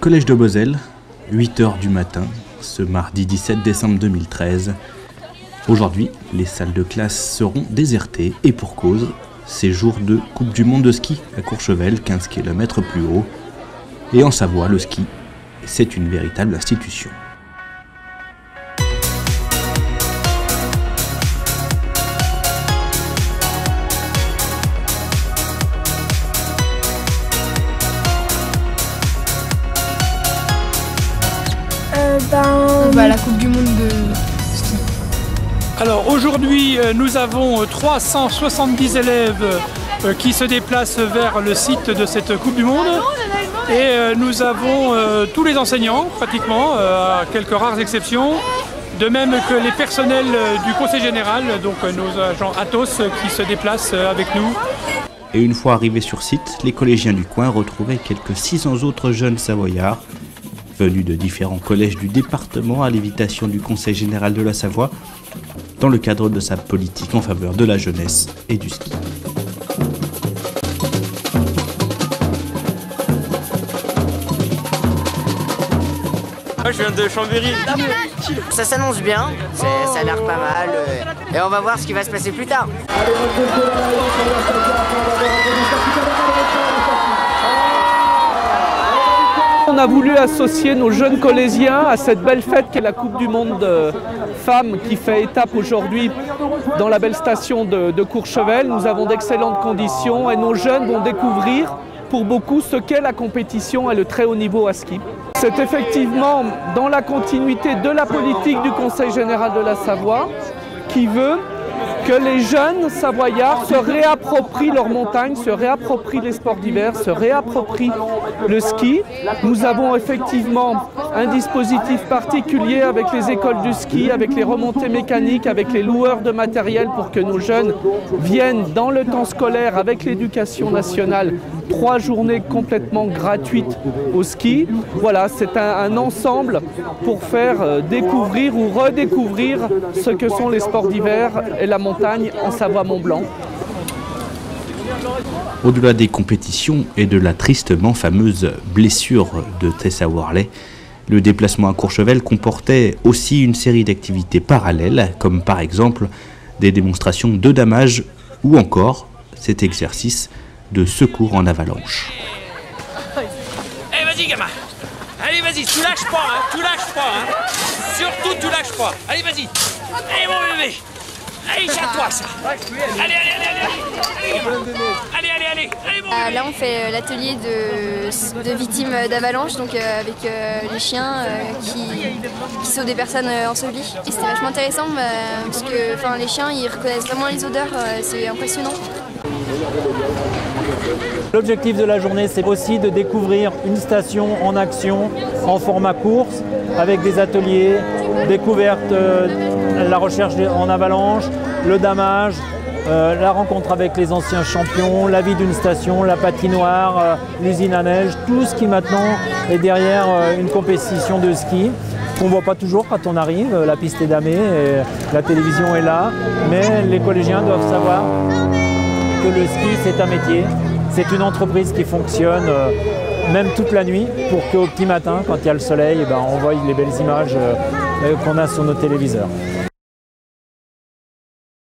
Collège de Beauzelle, 8 h du matin, ce mardi 17 décembre 2013. Aujourd'hui, les salles de classe seront désertées et pour cause, c'est jour de Coupe du Monde de ski à Courchevel, 15 km plus haut. Et en Savoie, le ski, c'est une véritable institution. La Coupe du Monde de ski. Alors aujourd'hui, nous avons 370 élèves qui se déplacent vers le site de cette Coupe du Monde. Et nous avons tous les enseignants, pratiquement, à quelques rares exceptions. De même que les personnels du Conseil général, donc nos agents Atos qui se déplacent avec nous. Et une fois arrivés sur site, les collégiens du coin retrouvaient quelques 600 autres jeunes savoyards venus de différents collèges du département à l'invitation du Conseil général de la Savoie dans le cadre de sa politique en faveur de la jeunesse et du ski. Moi je viens de Chambéry. Ça s'annonce bien, ça a l'air pas mal et on va voir ce qui va se passer plus tard. On a voulu associer nos jeunes collégiens à cette belle fête qu'est la Coupe du Monde femmes qui fait étape aujourd'hui dans la belle station de Courchevel. Nous avons d'excellentes conditions et nos jeunes vont découvrir pour beaucoup ce qu'est la compétition et le très haut niveau à ski. C'est effectivement dans la continuité de la politique du Conseil général de la Savoie qui veut que les jeunes savoyards se réapproprient leur montagne, se réapproprient les sports d'hiver, se réapproprient le ski. Nous avons effectivement un dispositif particulier avec les écoles du ski, avec les remontées mécaniques, avec les loueurs de matériel pour que nos jeunes viennent dans le temps scolaire avec l'éducation nationale 3 journées complètement gratuites au ski. Voilà, c'est un ensemble pour faire découvrir ou redécouvrir ce que sont les sports d'hiver et la montagne en Savoie-Mont-Blanc. Au-delà des compétitions et de la tristement fameuse blessure de Tessa Worley, le déplacement à Courchevel comportait aussi une série d'activités parallèles, comme par exemple des démonstrations de damage ou encore cet exercice de secours en avalanche. Allez vas-y gamin. Allez vas-y, tu lâches pas, hein, tu lâches pas, hein. Surtout tu lâches pas. Allez vas-y. Allez mon bébé. Allez, jette-toi ça. Allez, allez. Là, on fait l'atelier de victimes d'avalanche, donc avec les chiens qui sauvent des personnes ensevelies. Et c'était vachement intéressant parce que les chiens, ils reconnaissent vraiment les odeurs, c'est impressionnant. L'objectif de la journée, c'est aussi de découvrir une station en action, en format course, avec des ateliers, découverte, la recherche en avalanche, le damage, la rencontre avec les anciens champions, la vie d'une station, la patinoire, l'usine à neige, tout ce qui maintenant est derrière une compétition de ski. On ne voit pas toujours quand on arrive, la piste est damée, et la télévision est là, mais les collégiens doivent savoir que le ski c'est un métier, c'est une entreprise qui fonctionne même toute la nuit pour qu'au petit matin, quand il y a le soleil, on voit les belles images qu'on a sur nos téléviseurs.